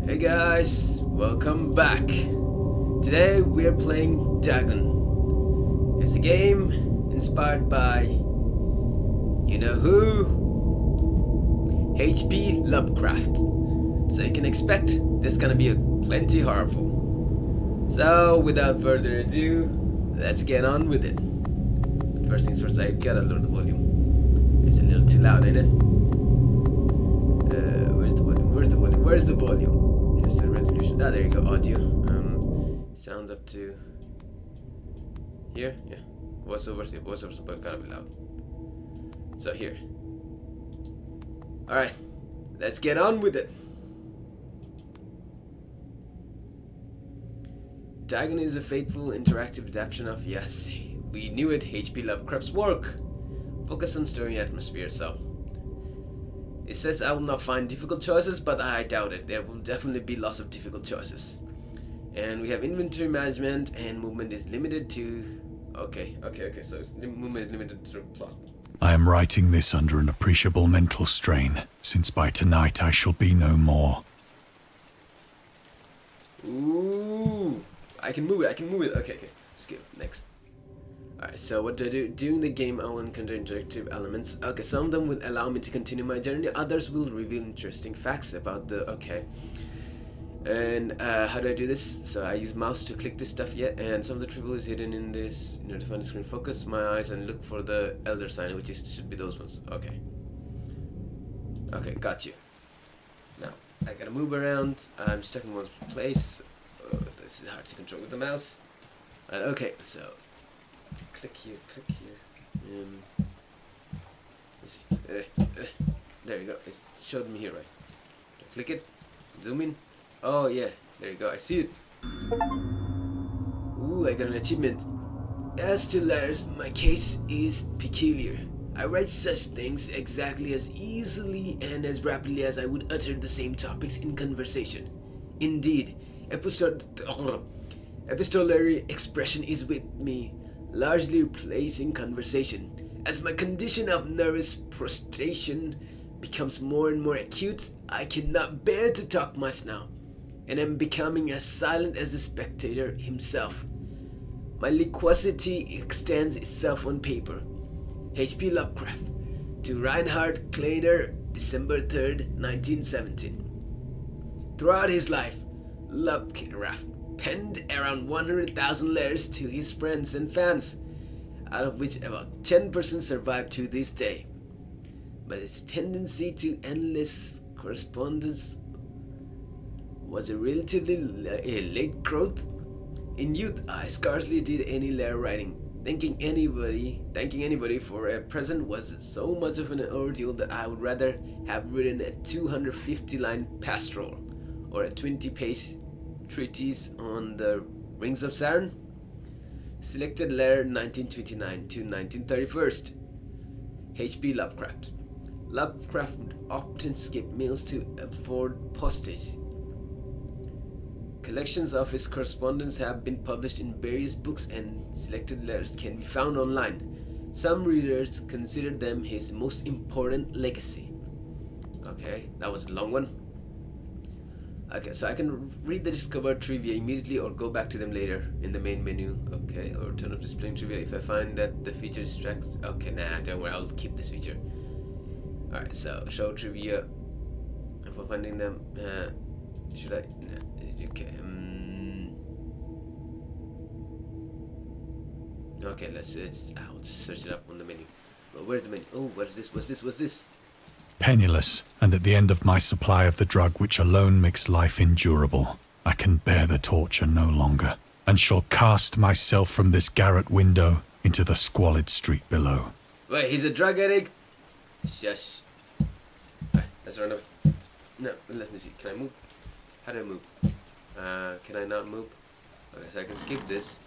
Hey guys, welcome back. Today we're playing Dagon. It's a game inspired by, you know who? H.P. Lovecraft. So you can expect this is gonna be plenty horrible. So without further ado, let's get on with it. But first things first, I gotta lower the volume. It's a little too loud, ain't it? Where's the volume? Where's the volume? Here's the resolution. Ah, there you go. Audio. Sounds up to here. Yeah. Voiceovers. Yeah, voiceovers are gotta be loud. So here. All right. Let's get on with it. Dagon is a faithful, interactive adaptation of, yes, we knew it, H.P. Lovecraft's work. Focus on story atmosphere, so. It says I will not find difficult choices, but I doubt it. There will definitely be lots of difficult choices. And we have inventory management, and movement is limited to... Okay, so movement is limited to plot. I am writing this under an appreciable mental strain, since by tonight I shall be no more. Ooh, I can move it. Okay. Skip, next. Alright, so what do I do? During the game, I will encounter interactive elements. Okay, some of them will allow me to continue my journey. Others will reveal interesting facts about the... Okay. And how do I do this? So I use mouse to click this stuff yet, and some of the triple is hidden in this. To find the screen, focus my eyes and look for the elder sign, which should be those ones. Okay, got you. Now I gotta move around. I'm stuck in one place. Oh, this is hard to control with the mouse. Okay, so click here. Let's see. There you go. It showed me here, right? Click it. Zoom in. Oh yeah, there you go, I see it. Ooh, I got an achievement. As to letters, my case is peculiar. I write such things exactly as easily and as rapidly as I would utter the same topics in conversation. Indeed, epistolary expression is with me, largely replacing conversation. As my condition of nervous prostration becomes more and more acute, I cannot bear to talk much now, and am becoming as silent as the spectator himself. My loquacity extends itself on paper. H.P. Lovecraft to Reinhard Kleiner, December 3rd, 1917. Throughout his life, Lovecraft penned around 100,000 letters to his friends and fans, out of which about 10% survive to this day. But his tendency to endless correspondence was a relatively late growth. In youth, I scarcely did any letter writing. Thanking anybody for a present was so much of an ordeal that I would rather have written a 250-line pastoral or a 20-page treatise on the rings of Saturn. Selected letter 1929 to 1931. H.P. Lovecraft. Lovecraft would often skip meals to afford postage. Collections of his correspondence have been published in various books, and selected letters can be found online. Some readers consider them his most important legacy. Okay, that was a long one. Okay, so I can read the discovered trivia immediately or go back to them later in the main menu. Okay, or turn off displaying trivia if I find that the feature distracts. Okay, nah, don't worry, I'll keep this feature. Alright, so show trivia. And for finding them, should I? Nah, okay. Okay, I'll just search it up on the menu. Well, where's the menu? Oh, what's this? Penniless, and at the end of my supply of the drug which alone makes life endurable, I can bear the torture no longer, and shall cast myself from this garret window into the squalid street below. Wait, he's a drug addict? Shush. Alright, let's run away. No, let me see. Can I move? How do I move? Can I not move? Okay, so I can skip this.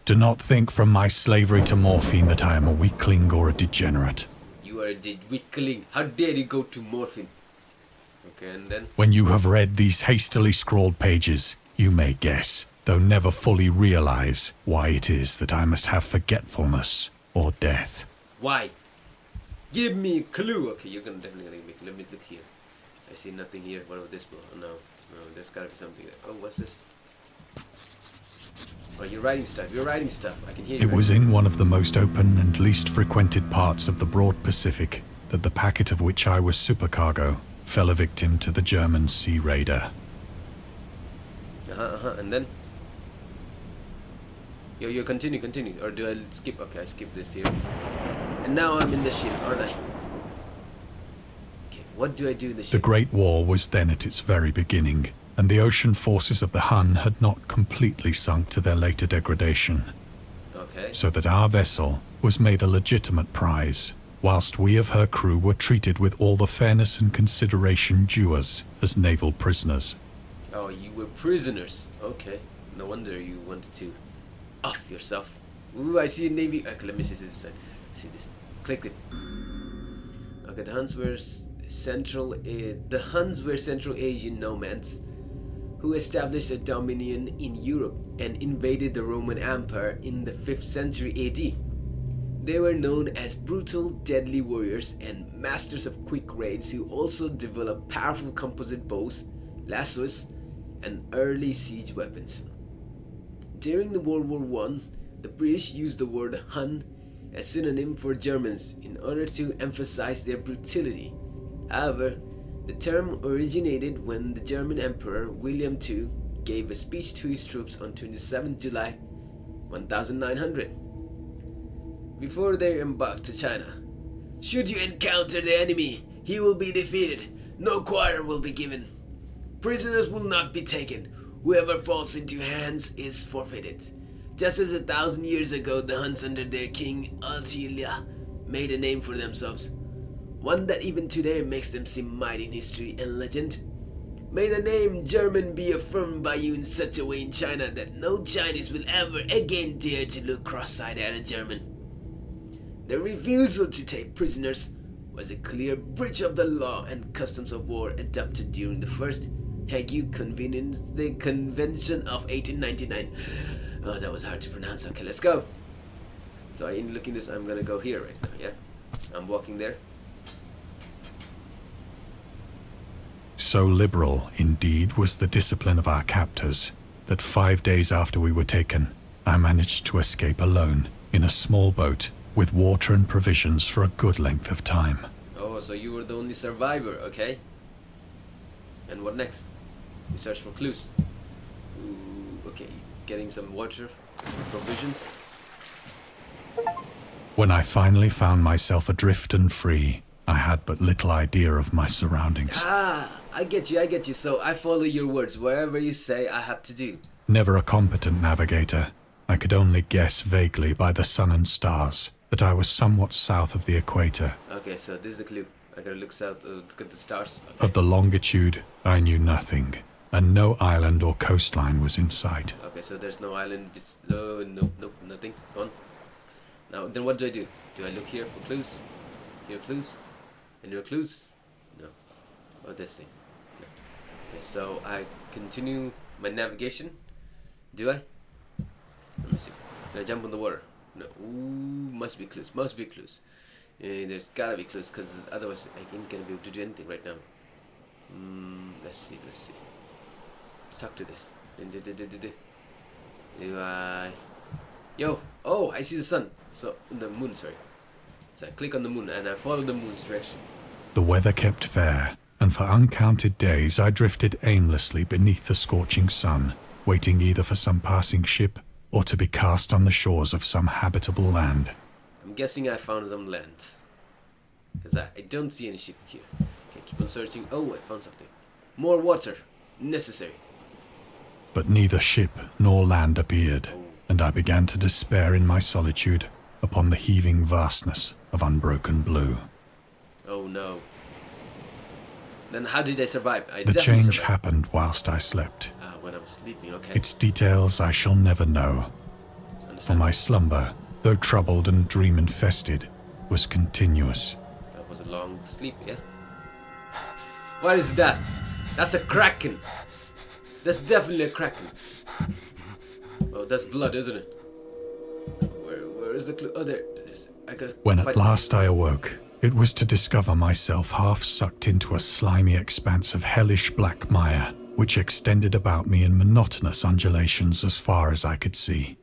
Do not think from my slavery to morphine that I am a weakling or a degenerate. You are a weakling. How dare you go to morphine? Okay, and then? When you have read these hastily scrawled pages, you may guess, though never fully realize, why it is that I must have forgetfulness or death. Why? Give me a clue. Okay, you're definitely gonna make. Let me look here. I see nothing here. What about this one? Oh, no. No, there's gotta be something. Oh, what's this? Oh, you're writing stuff. You're writing stuff. I can hear you. It was in one of the most open and least frequented parts of the broad Pacific that the packet of which I was supercargo fell a victim to the German sea raider. And then? Yo, continue. Or do I skip? Okay, I skip this here. And now I'm in the ship, aren't I? Okay, what do I do in the ship? The Great War was then at its very beginning, and the ocean forces of the Hun had not completely sunk to their later degradation. Okay. So that our vessel was made a legitimate prize, whilst we of her crew were treated with all the fairness and consideration due us as naval prisoners. Oh, you were prisoners. Okay. No wonder you wanted to off yourself. Ooh, I see a navy. Okay, let me see this side. See this. Click it. Okay, the Huns were Central Asian nomads who established a dominion in Europe and invaded the Roman Empire in the 5th century AD. They were known as brutal, deadly warriors and masters of quick raids who also developed powerful composite bows, lassos, and early siege weapons. During the World War I, the British used the word Hun as synonym for Germans in order to emphasize their brutality. However, the term originated when the German Emperor William II gave a speech to his troops on 27 July 1900 before they embarked to China. Should you encounter the enemy, he will be defeated. No quarter will be given. Prisoners will not be taken. Whoever falls into hands is forfeited. Just as 1,000 years ago, the Huns under their king Attila made a name for themselves, one that even today makes them seem mighty in history and legend. May the name German be affirmed by you in such a way in China that no Chinese will ever again dare to look cross-eyed at a German. The refusal to take prisoners was a clear breach of the law and customs of war adopted during the first Hague Convention of 1899. Oh, that was hard to pronounce. Okay, let's go. So in looking this, I'm gonna go here right now, yeah? I'm walking there. So liberal, indeed, was the discipline of our captors, that 5 days after we were taken, I managed to escape alone in a small boat with water and provisions for a good length of time. Oh, so you were the only survivor, okay? And what next? We search for clues. Ooh, okay, getting some water, provisions. When I finally found myself adrift and free, I had but little idea of my surroundings. Ah, I get you. So I follow your words. Wherever you say, I have to do. Never a competent navigator, I could only guess vaguely by the sun and stars that I was somewhat south of the equator. Okay, so this is the clue. I gotta look south, look at the stars. Okay. Of the longitude, I knew nothing, and no island or coastline was in sight. Okay, so there's no island. Nope, nothing. Gone. Now, then what do? Do I look here for clues? Here clues? And there are clues? No. Oh, this thing. No. Okay, so I continue my navigation. Do I? Let me see. Did I jump on the water? No. Ooh, must be clues. There's gotta be clues, because otherwise I ain't gonna be able to do anything right now. Let's see. Let's talk to this. Do I... Yo! Oh, I see the sun. So, the moon, sorry. So I click on the moon and I follow the moon's direction. The weather kept fair, and for uncounted days I drifted aimlessly beneath the scorching sun, waiting either for some passing ship or to be cast on the shores of some habitable land. I'm guessing I found some land, because I don't see any ship here. Okay, keep on searching. Oh, I found something. More water. Necessary. But neither ship nor land appeared, and I began to despair in my solitude upon the heaving vastness of unbroken blue. Oh no. Then how did I survive? The change happened whilst I slept. When I was sleeping, okay. Its details I shall never know. For my slumber, though troubled and dream-infested, was continuous. That was a long sleep, yeah? What is that? That's a kraken. That's definitely a kraken. Oh, that's blood, isn't it? Where is the clue? Oh, there. When at last I awoke, it was to discover myself half sucked into a slimy expanse of hellish black mire, which extended about me in monotonous undulations as far as I could see,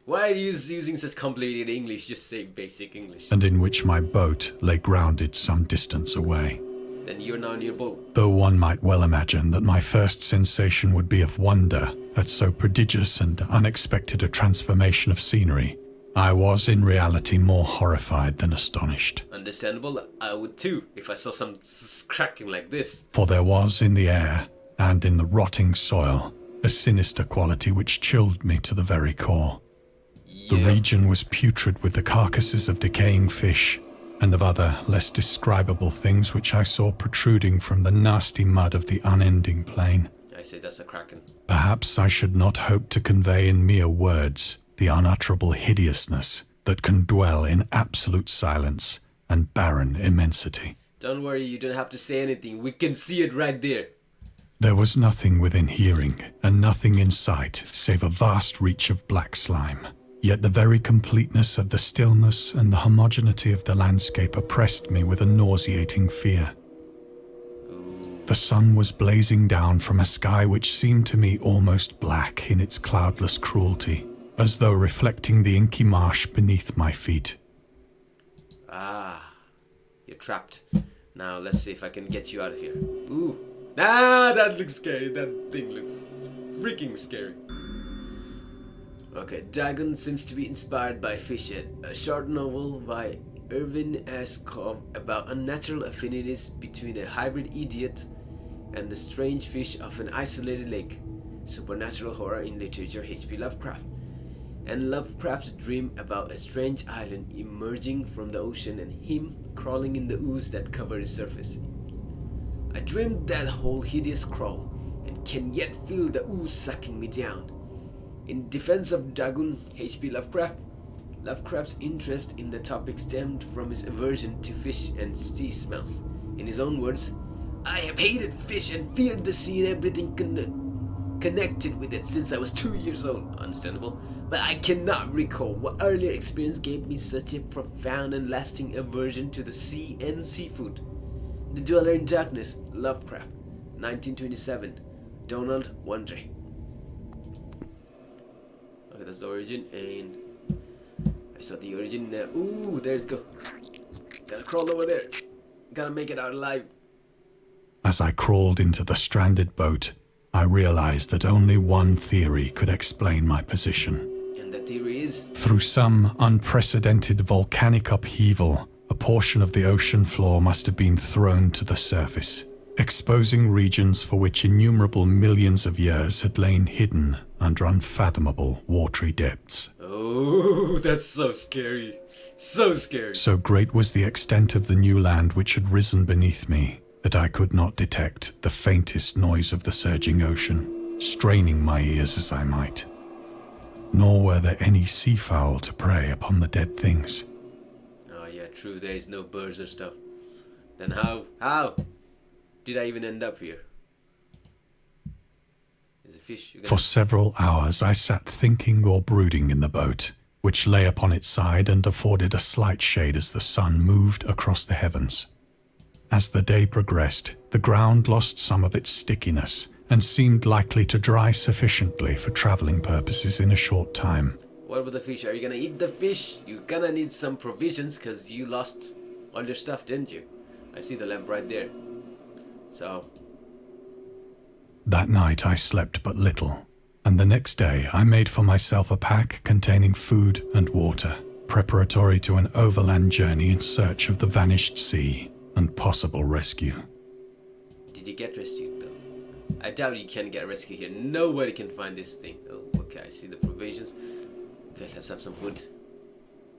Why are you using such complicated English? Just say basic English. and in which my boat lay grounded some distance away. Then you're now on your boat. Though one might well imagine that my first sensation would be of wonder at so prodigious and unexpected a transformation of scenery, I was in reality more horrified than astonished. Understandable, I would too, if I saw some cracking like this. For there was in the air, and in the rotting soil, a sinister quality which chilled me to the very core. The region was putrid with the carcasses of decaying fish, and of other, less describable things which I saw protruding from the nasty mud of the unending plain. I say that's a kraken. Perhaps I should not hope to convey in mere words the unutterable hideousness that can dwell in absolute silence and barren immensity. Don't worry, you don't have to say anything. We can see it right there. There was nothing within hearing, and nothing in sight, save a vast reach of black slime. Yet the very completeness of the stillness and the homogeneity of the landscape oppressed me with a nauseating fear. The sun was blazing down from a sky which seemed to me almost black in its cloudless cruelty, as though reflecting the inky marsh beneath my feet. Ah, you're trapped. Now let's see if I can get you out of here. Ooh. Ah, that looks scary. That thing looks freaking scary. Okay, Dagon seems to be inspired by Fishhead, a short novel by Irvin S. Cobb about unnatural affinities between a hybrid idiot and the strange fish of an isolated lake. Supernatural horror in literature, H.P. Lovecraft. And Lovecraft's dream about a strange island emerging from the ocean and him crawling in the ooze that covered its surface. I dreamed that whole hideous crawl and can yet feel the ooze sucking me down. In defense of Dagon, H.P. Lovecraft, Lovecraft's interest in the topic stemmed from his aversion to fish and sea smells. In his own words, I have hated fish and feared the sea and everything connected with it since I was 2 years old. Understandable. But I cannot recall what earlier experience gave me such a profound and lasting aversion to the sea and seafood. The Dweller in Darkness, Lovecraft, 1927, Donald Wandre. Okay, that's the origin, and I saw the origin now. Ooh, there's go. Gotta crawl over there. Gotta make it out alive. As I crawled into the stranded boat, I realized that only one theory could explain my position. And the theory is? Through some unprecedented volcanic upheaval, a portion of the ocean floor must have been thrown to the surface, exposing regions for which innumerable millions of years had lain hidden under unfathomable watery depths. Oh, that's so scary. So scary. So great was the extent of the new land which had risen beneath me that I could not detect the faintest noise of the surging ocean, straining my ears as I might. Nor were there any seafowl to prey upon the dead things. Oh yeah, true, there is no birds or stuff. Then how did I even end up here? There's a fish. For several hours I sat thinking or brooding in the boat, which lay upon its side and afforded a slight shade as the sun moved across the heavens. As the day progressed, the ground lost some of its stickiness and seemed likely to dry sufficiently for traveling purposes in a short time. What about the fish? Are you gonna eat the fish? You're gonna need some provisions because you lost all your stuff, didn't you? I see the lamp right there. So... That night I slept but little, and the next day I made for myself a pack containing food and water, preparatory to an overland journey in search of the vanished sea and possible rescue. Did you get rescued though? I doubt you can get rescued here. Nobody can find this thing. Oh, okay, I see the provisions. Okay, let's have some food.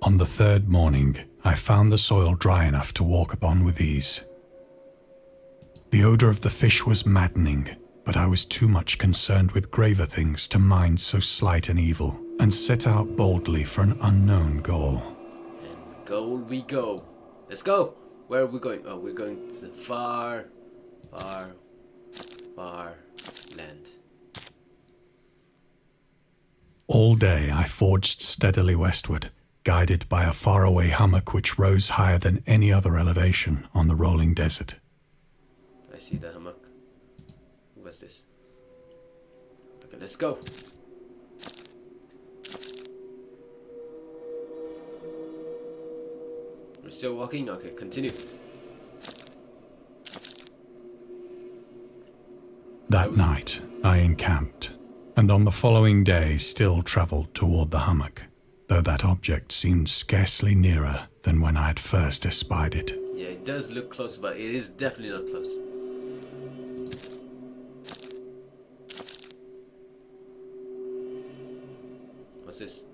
On the third morning, I found the soil dry enough to walk upon with ease. The odor of the fish was maddening, but I was too much concerned with graver things to mind so slight an evil, and set out boldly for an unknown goal. And goal we go. Let's go! Where are we going? Oh, we're going to the far land. All day I forged steadily westward, guided by a faraway hummock which rose higher than any other elevation on the rolling desert. I see the hummock. What's this? Okay, let's go. We're still walking? Okay, continue. That night, I encamped, and on the following day still travelled toward the hummock, though that object seemed scarcely nearer than when I had first espied it. Yeah, it does look close, but it is definitely not close. What's this?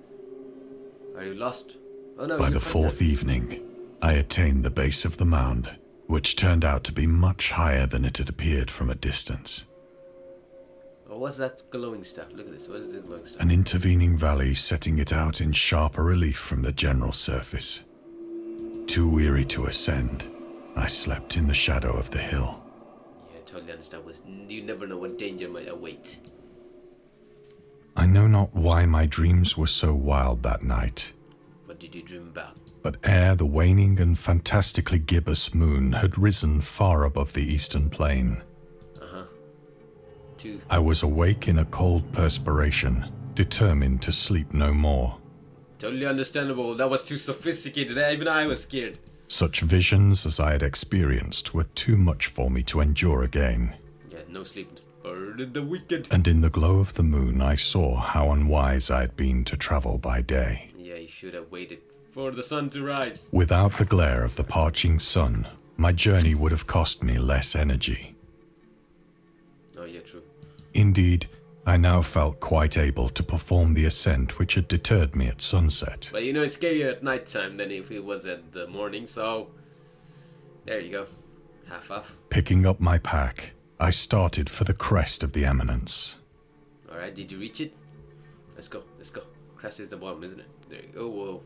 Are you lost? Oh no, By the fourth evening, I attained the base of the mound, which turned out to be much higher than it had appeared from a distance. Oh, what's that glowing stuff? Look at this. What is the glowing stuff? An intervening valley setting it out in sharper relief from the general surface. Too weary to ascend, I slept in the shadow of the hill. Yeah, I totally understand. You never know what danger might await. I know not why my dreams were so wild that night. What did you dream about? But ere the waning and fantastically gibbous moon had risen far above the eastern plain, I was awake in a cold perspiration, determined to sleep no more. Totally understandable. That was too sophisticated. Even I was scared. Such visions as I had experienced were too much for me to endure again. Yeah, no sleep for the wicked. And in the glow of the moon, I saw how unwise I had been to travel by day. Yeah, you should have waited for the sun to rise. Without the glare of the parching sun, my journey would have cost me less energy. Oh yeah, true. Indeed, I now felt quite able to perform the ascent which had deterred me at sunset. But you know, it's scarier at night time than if it was at the morning, so there you go. Half off. Picking up my pack, I started for the crest of the eminence. Alright, did you reach it? Let's go, let's go. Crest is the bottom, isn't it? There you go. Whoa.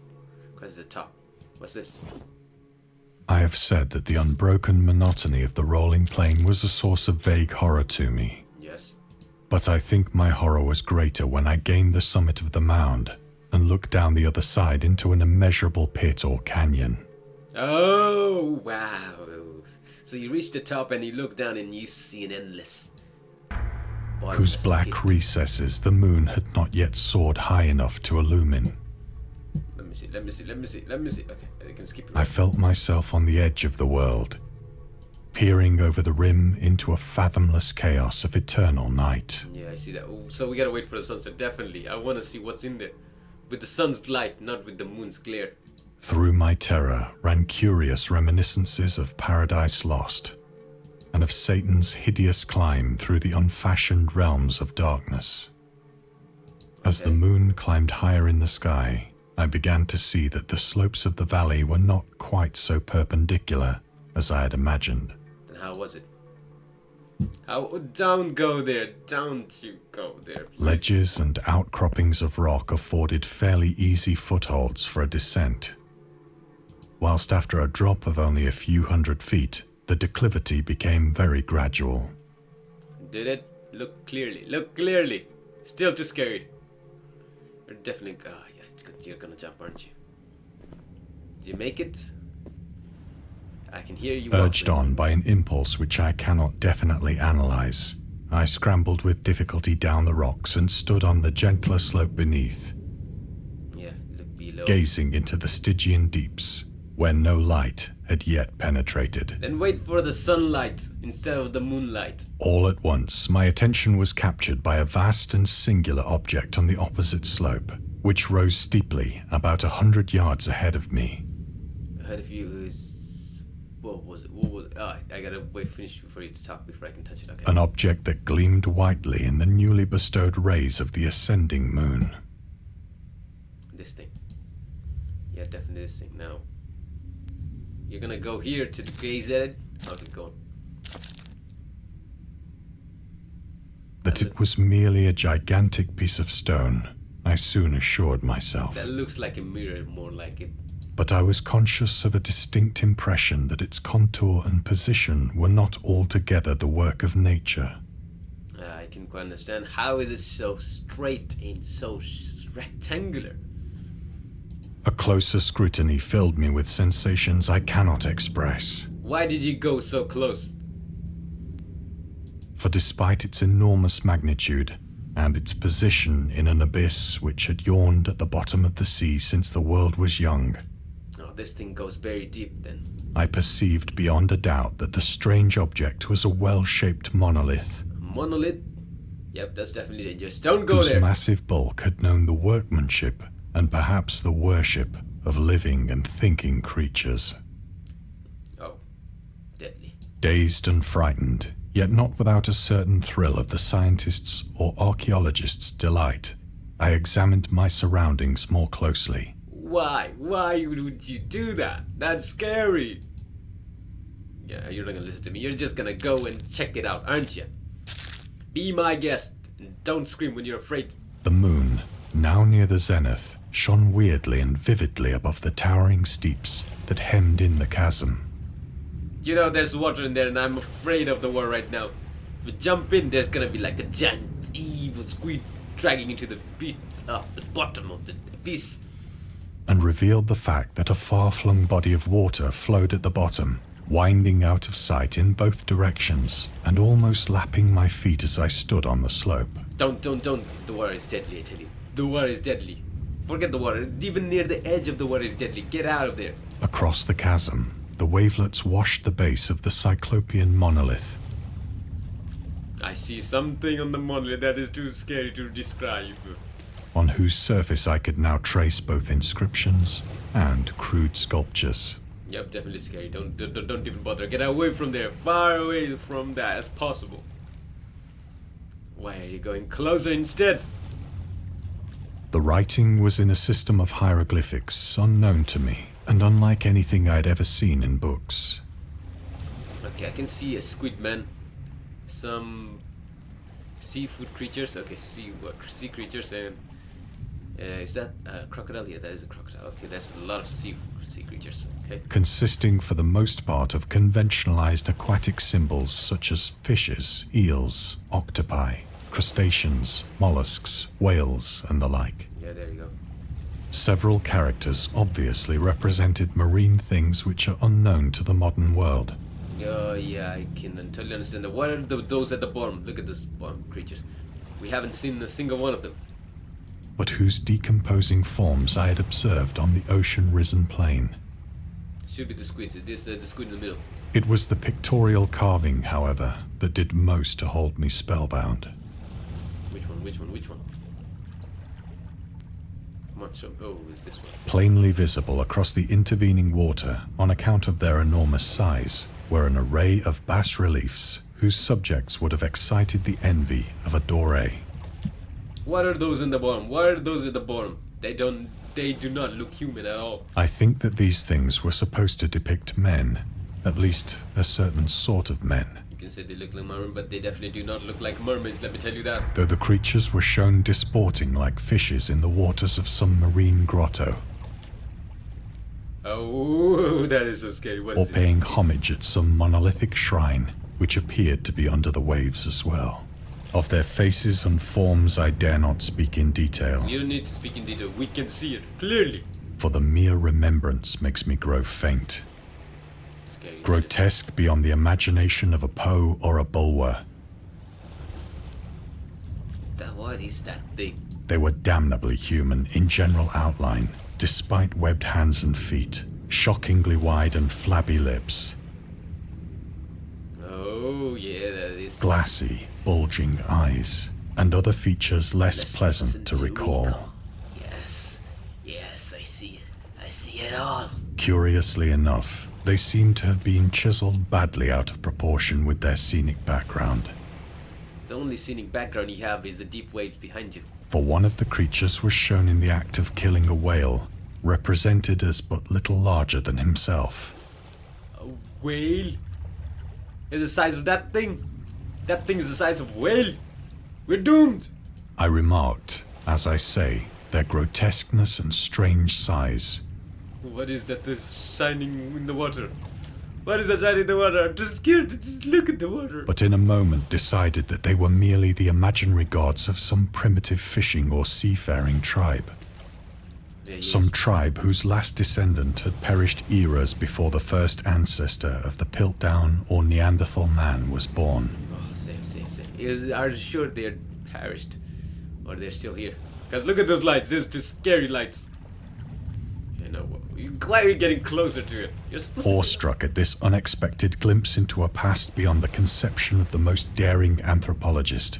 Crest is the top. What's this? I have said that the unbroken monotony of the rolling plain was a source of vague horror to me. Yes. But I think my horror was greater when I gained the summit of the mound and looked down the other side into an immeasurable pit or canyon. Oh, wow. So you reach the top and you look down and you see an endless, whose black pit. recesses the moon had not yet soared high enough to illumine. Let me see. Okay, I can skip it. I felt myself on the edge of the world, peering over the rim into a fathomless chaos of eternal night. Yeah, I see that. Ooh, so we gotta wait for the sunset, definitely. I wanna see what's in there. With the sun's light, not with the moon's glare. Through my terror ran curious reminiscences of Paradise Lost, and of Satan's hideous climb through the unfashioned realms of darkness. As the moon climbed higher in the sky, I began to see that the slopes of the valley were not quite so perpendicular as I had imagined. Then how was it? Don't go there. Don't you go there, please. Ledges and outcroppings of rock afforded fairly easy footholds for a descent, whilst after a drop of only a few hundred feet, the declivity became very gradual. Did it? Look clearly. Look clearly. Still too scary. You're definitely... Oh, yeah, you're gonna jump, aren't you? Did you make it? I can hear you. Urged on by an impulse which I cannot definitely analyze, I scrambled with difficulty down the rocks and stood on the gentler slope beneath, Yeah, look below. gazing into the Stygian deeps, where no light had yet penetrated. Then wait for the sunlight instead of the moonlight. All at once, my attention was captured by a vast and singular object on the opposite slope, which rose steeply about 100 yards ahead of me. Ahead of you is... What was it? Oh, I gotta finish for you to talk before I can touch it. Okay. An object that gleamed whitely in the newly bestowed rays of the ascending moon. This thing. Yeah, definitely this thing. Now, you're gonna go here to gaze at it? Okay, go on. That it was merely a gigantic piece of stone, I soon assured myself. That looks like a mirror, more like it. But I was conscious of a distinct impression that its contour and position were not altogether the work of nature. I can quite understand. How is it so straight and so rectangular? A closer scrutiny filled me with sensations I cannot express. Why did you go so close? For despite its enormous magnitude, and its position in an abyss which had yawned at the bottom of the sea since the world was young. Oh, this thing goes very deep then. I perceived beyond a doubt that the strange object was a well-shaped monolith. Monolith? Yep, that's definitely dangerous. Don't go whose there! massive bulk had known the workmanship and perhaps the worship of living and thinking creatures. Oh, deadly. Dazed and frightened, yet not without a certain thrill of the scientist's or archaeologist's delight, I examined my surroundings more closely. Why? Why would you do that? That's scary. Yeah, you're not gonna listen to me. You're just gonna go and check it out, aren't you? Be my guest and don't scream when you're afraid. The moon, now near the zenith, shone weirdly and vividly above the towering steeps that hemmed in the chasm. You know, there's water in there and I'm afraid of the water right now. If we jump in, there's gonna be like a giant evil squid dragging into the bottom of the abyss. And revealed the fact that a far-flung body of water flowed at the bottom, winding out of sight in both directions, and almost lapping my feet as I stood on the slope. Don't. The water is deadly, I tell you. The water is deadly. Forget the water. Even near the edge of the water is deadly. Get out of there. Across the chasm, the wavelets washed the base of the cyclopean monolith. I see something on the monolith that is too scary to describe. On whose surface I could now trace both inscriptions and crude sculptures. Yep, definitely scary. Don't even bother. Get away from there. Far away from that as possible. Why are you going closer instead? The writing was in a system of hieroglyphics unknown to me, and unlike anything I'd ever seen in books. Okay, I can see a squid man. Some seafood creatures. Okay, sea creatures and... is that a crocodile? Yeah, that is a crocodile. Okay, there's a lot of sea creatures. Okay. Consisting for the most part of conventionalized aquatic symbols such as fishes, eels, octopi, crustaceans, mollusks, whales, and the like. Yeah, there you go. Several characters obviously represented marine things which are unknown to the modern world. Oh, yeah, I can totally understand that. What are those at the bottom? Look at this bottom creatures. We haven't seen a single one of them. But whose decomposing forms I had observed on the ocean-risen plain. Should be the squid. It is the squid in the middle. It was the pictorial carving, however, that did most to hold me spellbound. Which one? Come on, show. Oh, it's this one. Plainly visible across the intervening water, on account of their enormous size, were an array of bas-reliefs whose subjects would have excited the envy of a Doré. What are those in the bottom? What are those at the bottom? They do not look human at all. I think that these things were supposed to depict men, at least a certain sort of men. You can say they look like mermaids, but they definitely do not look like mermaids, let me tell you that. Though the creatures were shown disporting like fishes in the waters of some marine grotto. Oh, that is so scary. What or is this? paying homage at some monolithic shrine, which appeared to be under the waves as well. Of their faces and forms I dare not speak in detail. You don't need to speak in detail. We can see it clearly. For the mere remembrance makes me grow faint. Scary. Grotesque beyond the imagination of a Poe or a Bulwer. What is that thing? They were damnably human in general outline, despite webbed hands and feet, shockingly wide and flabby lips. Oh, yeah, that is... Glassy, bulging eyes, and other features less pleasant to recall. Yes, I see it. I see it all. Curiously enough, they seem to have been chiseled badly out of proportion with their scenic background. The only scenic background you have is the deep waves behind you. For one of the creatures was shown in the act of killing a whale, represented as but little larger than himself. A whale? Is the size of that thing? That thing is the size of a whale? We're doomed! I remarked, as I say, their grotesqueness and strange size. What is that that's shining in the water? What is that shining in the water? I'm just scared to just look at the water. But in a moment decided that they were merely the imaginary gods of some primitive fishing or seafaring tribe. Some tribe whose last descendant had perished eras before the first ancestor of the Piltdown or Neanderthal man was born. Oh, safe. Are you sure they are perished? Or they're still here. Because look at those lights. There's two scary lights. Okay, now why are you getting closer to it? You're supposed Awestruck at this unexpected glimpse into a past beyond the conception of the most daring anthropologist,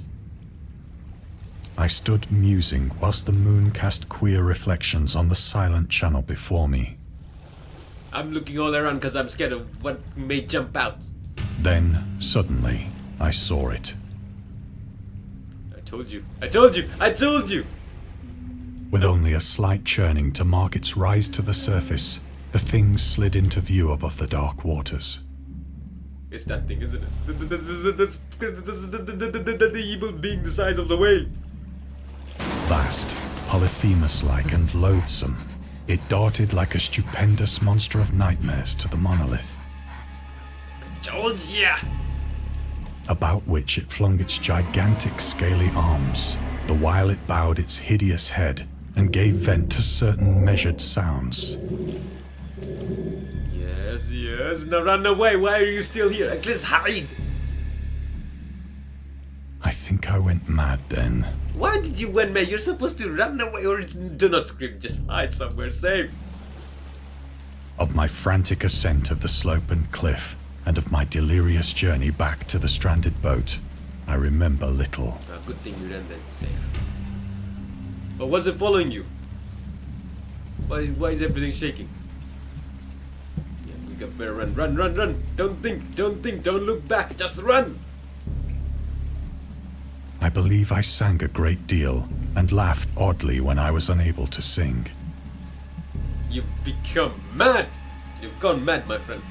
I stood musing whilst the moon cast queer reflections on the silent channel before me. I'm looking all around because I'm scared of what may jump out. Then, suddenly, I saw it. I told you. I told you. I told you! With only a slight churning to mark its rise to the surface, the thing slid into view above the dark waters. It's that thing, isn't it? The evil being the size of the whale. Vast, Polyphemus-like and loathsome, it darted like a stupendous monster of nightmares to the monolith. Told ya! About which it flung its gigantic scaly arms, the while it bowed its hideous head and gave vent to certain measured sounds. Yes, yes. Now run away. Why are you still here? At least hide. I think I went mad then. Why did you went mad? You're supposed to run away or do not scream. Just hide somewhere safe. Of my frantic ascent of the slope and cliff, and of my delirious journey back to the stranded boat, I remember little. Good thing you ran there safe. But was it following you? Why is everything shaking? Yeah, we got better run. Don't think, don't look back, just run! I believe I sang a great deal and laughed oddly when I was unable to sing. You've become mad! You've gone mad, my friend.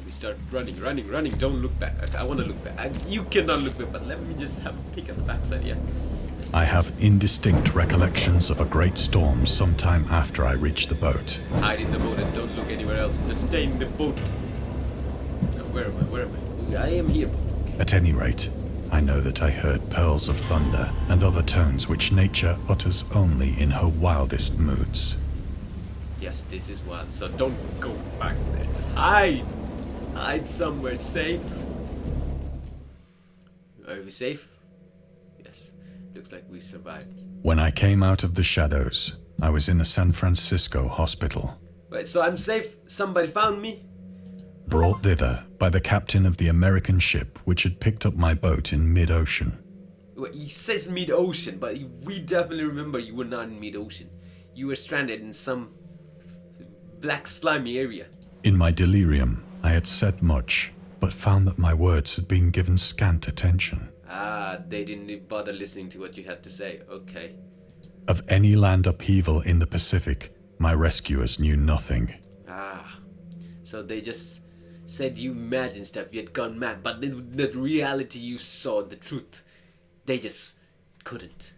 We start running. Don't look back. I want to look back. You cannot look back, but let me just have a peek at the backside, yeah? I have indistinct recollections of a great storm sometime after I reached the boat. Hide in the boat and don't look anywhere else. Just stay in the boat. Now, where am I? I am here. At any rate, I know that I heard pearls of thunder and other tones which nature utters only in her wildest moods. Yes, this is wild, so don't go back there. Just hide! Hide somewhere safe. Are we safe? Yes. Looks like we've survived. When I came out of the shadows, I was in a San Francisco hospital. Wait, so I'm safe? Somebody found me? Brought thither by the captain of the American ship which had picked up my boat in mid-ocean. Wait, he says mid-ocean, but we definitely remember you were not in mid-ocean. You were stranded in some black slimy area. In my delirium, I had said much, but found that my words had been given scant attention. Ah, they didn't bother listening to what you had to say. Okay. Of any land upheaval in the Pacific, my rescuers knew nothing. Ah, so they just said you imagined stuff, you had gone mad, but the reality you saw, the truth, they just couldn't.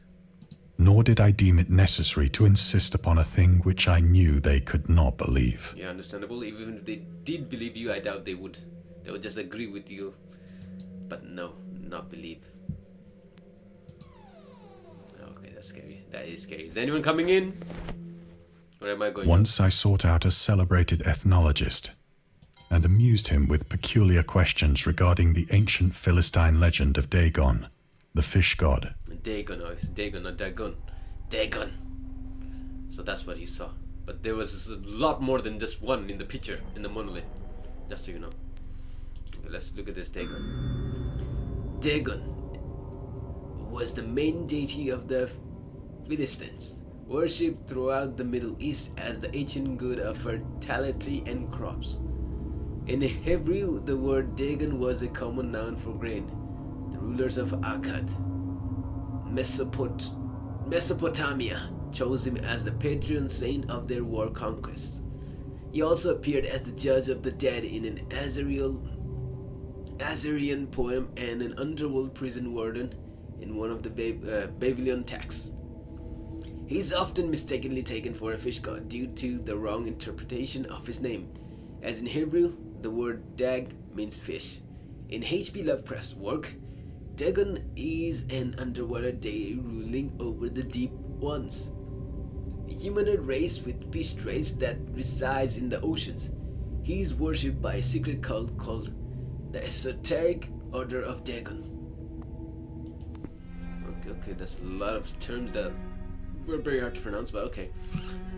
Nor did I deem it necessary to insist upon a thing which I knew they could not believe. Yeah, understandable. Even if they did believe you, I doubt they would. They would just agree with you. But no, not believe. Okay, that's scary. That is scary. Is there anyone coming in? Or am I going? Once I sought out a celebrated ethnologist and amused him with peculiar questions regarding the ancient Philistine legend of Dagon, the fish god. Dagon, oh, it's Dagon, not Dagon. Dagon! So that's what you saw. But there was a lot more than just one in the picture, in the monolith. Just so you know. Okay, let's look at this Dagon. Dagon was the main deity of the Philistines, worshipped throughout the Middle East as the ancient god of fertility and crops. In Hebrew, the word Dagon was a common noun for grain. The rulers of Akkad, Mesopotamia, chose him as the patron saint of their war conquests. He also appeared as the judge of the dead in an Assyrian poem and an underworld prison warden in one of the Babylonian texts. He is often mistakenly taken for a fish god due to the wrong interpretation of his name, as in Hebrew, the word dag means fish. In H.P. Lovecraft's work, Dagon is an underwater deity ruling over the deep ones, a humanoid race with fish traits that resides in the oceans. He is worshipped by a secret cult called the Esoteric Order of Dagon. Okay, that's a lot of terms that were very hard to pronounce, but okay.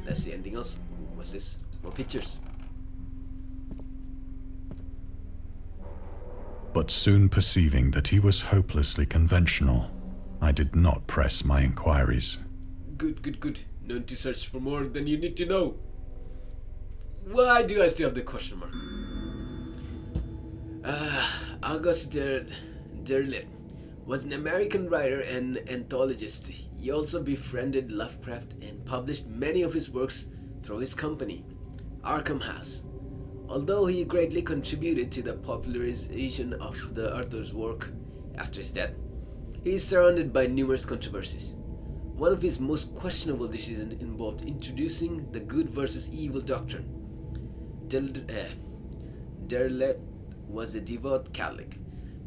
Let's see, anything else? Ooh, what's this? More pictures. But soon perceiving that he was hopelessly conventional, I did not press my inquiries. Good. Known to search for more than you need to know. Why do I still have the question mark? August Derleth was an American writer and anthologist. He also befriended Lovecraft and published many of his works through his company, Arkham House. Although he greatly contributed to the popularization of the author's work after his death, he is surrounded by numerous controversies. One of his most questionable decisions involved introducing the good versus evil doctrine. Derleth was a devout Catholic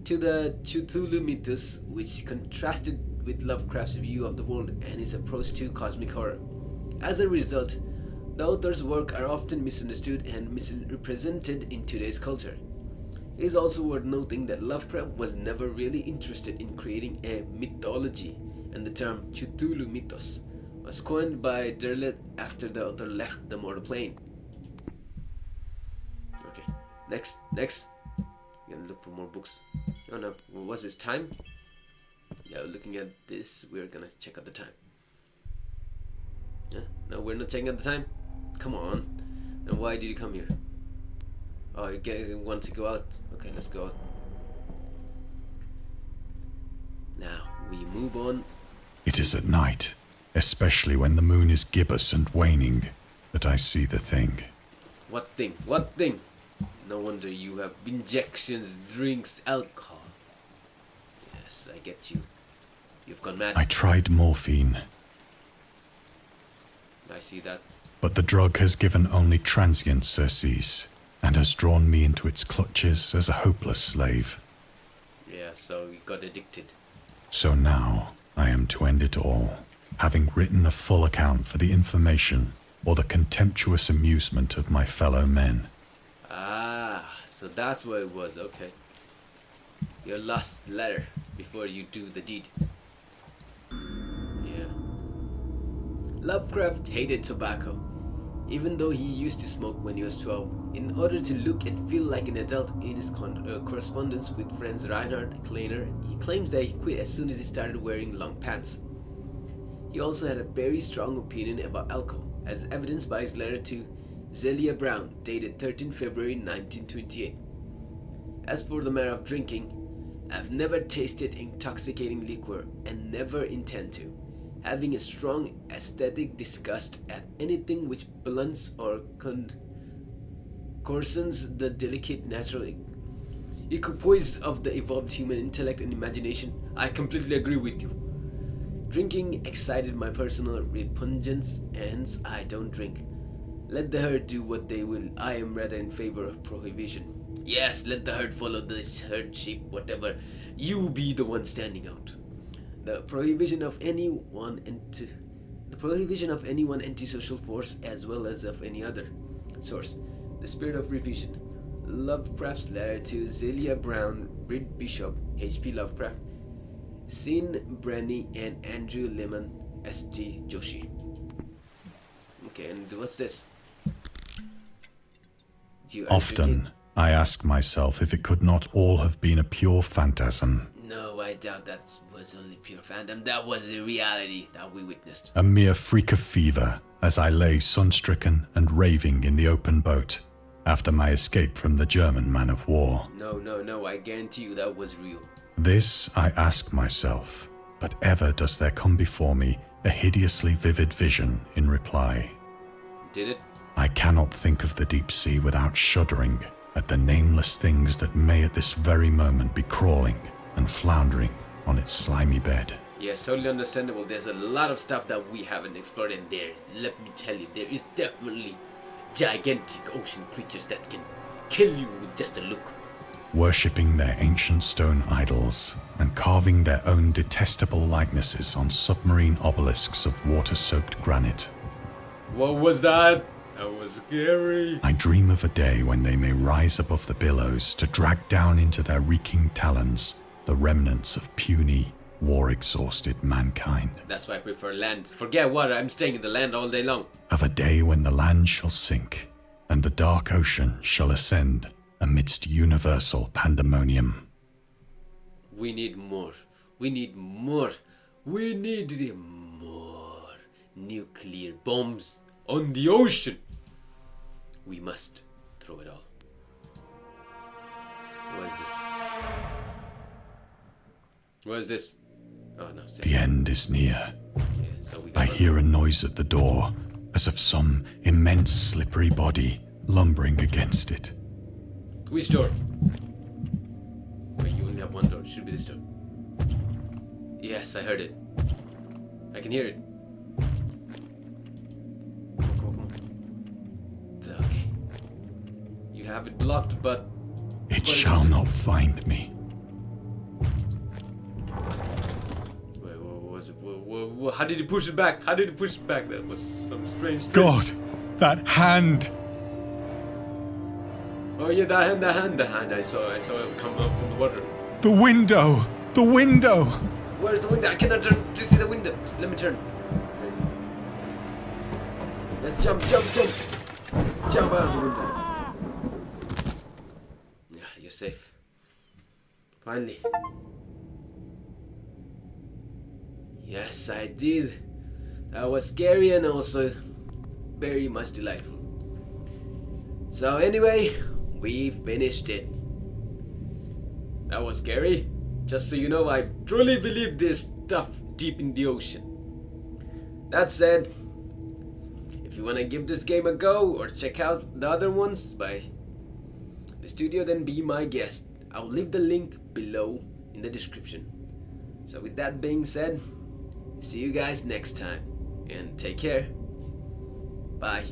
to the Cthulhu mythos, which contrasted with Lovecraft's view of the world and his approach to cosmic horror. As a result, the author's work are often misunderstood and misrepresented in today's culture. It is also worth noting that Lovecraft was never really interested in creating a mythology, and the term Cthulhu mythos was coined by Derleth after the author left the mortal plane. Okay, next. We're gonna look for more books. Oh no, what's this time? Yeah, looking at this, we're gonna check out the time. Yeah, no, we're not checking out the time. Come on. Then why did you come here? Oh, you want to go out? Okay, let's go out. Now, we move on. It is at night, especially when the moon is gibbous and waning, that I see the thing. What thing? What thing? No wonder you have injections, drinks, alcohol. Yes, I get you. You've gone mad. I tried morphine, I see that. but the drug has given only transient surcease, and has drawn me into its clutches as a hopeless slave. Yeah, so you got addicted. So now I am to end it all, having written a full account for the information or the contemptuous amusement of my fellow men. Ah, so that's what it was, okay. Your last letter before you do the deed. Yeah. Lovecraft hated tobacco, even though he used to smoke when he was 12. In order to look and feel like an adult in his correspondence with friends Reinhard Kleiner, he claims that he quit as soon as he started wearing long pants. He also had a very strong opinion about alcohol, as evidenced by his letter to Zelia Brown, dated 13 February 1928. As for the matter of drinking, I've never tasted intoxicating liquor and never intend to, having a strong aesthetic disgust at anything which blunts or coarsens the delicate natural equipoise of the evolved human intellect and imagination. I completely agree with you. Drinking excited my personal repugnance, hence I don't drink. Let the herd do what they will. I am rather in favor of prohibition. Yes, let the herd follow this herd, sheep, whatever. You be the one standing out. The prohibition of any one antisocial force, as well as of any other source. The spirit of revision. Lovecraft's letter to Zelia Brown, Reed Bishop, H.P. Lovecraft, Sean Brenney, and Andrew Lehman, S.T. Joshi. Okay, and what's this? Often, I ask myself if it could not all have been a pure phantasm. No, I doubt that was only pure phantom. That was the reality that we witnessed. A mere freak of fever, as I lay sun-stricken and raving in the open boat, after my escape from the German man of war. No, I guarantee you that was real. This I ask myself, but ever does there come before me a hideously vivid vision in reply. Did it? I cannot think of the deep sea without shuddering at the nameless things that may at this very moment be crawling and floundering on its slimy bed. Yes, totally understandable. There's a lot of stuff that we haven't explored, and let me tell you, there is definitely gigantic ocean creatures that can kill you with just a look. Worshipping their ancient stone idols and carving their own detestable likenesses on submarine obelisks of water-soaked granite. What was that? That was scary. I dream of a day when they may rise above the billows to drag down into their reeking talons the remnants of puny, war-exhausted mankind. That's why I prefer land. Forget water, I'm staying in the land all day long. Of a day when the land shall sink, and the dark ocean shall ascend amidst universal pandemonium. We need more. We need more. We need the more nuclear bombs on the ocean. We must throw it all. What is this? What is this? Oh no, safe. The end is near. Yeah, so we I hear a noise at the door, as of some immense slippery body lumbering against it. Which door? Wait, you only have one door. It should be this door. Yes, I heard it. I can hear it. Come on. Okay. You have it blocked, but... It shall not find me. Wait, what was it? How did he push it back? How did he push it back? That was some strange trick. God, that hand! Oh yeah, the hand. I saw it come up from the water. The window! The window! Where's the window? I cannot turn to see the window. Let me turn. Let's jump. Jump out of the window. Yeah, you're safe. Finally. Yes, I did. That was scary and also very much delightful. So anyway, we finished it. That was scary. Just so you know, I truly believe there's stuff deep in the ocean. That said, if you wanna give this game a go or check out the other ones by the studio, then be my guest. I'll leave the link below in the description. So with that being said, see you guys next time and take care. Bye.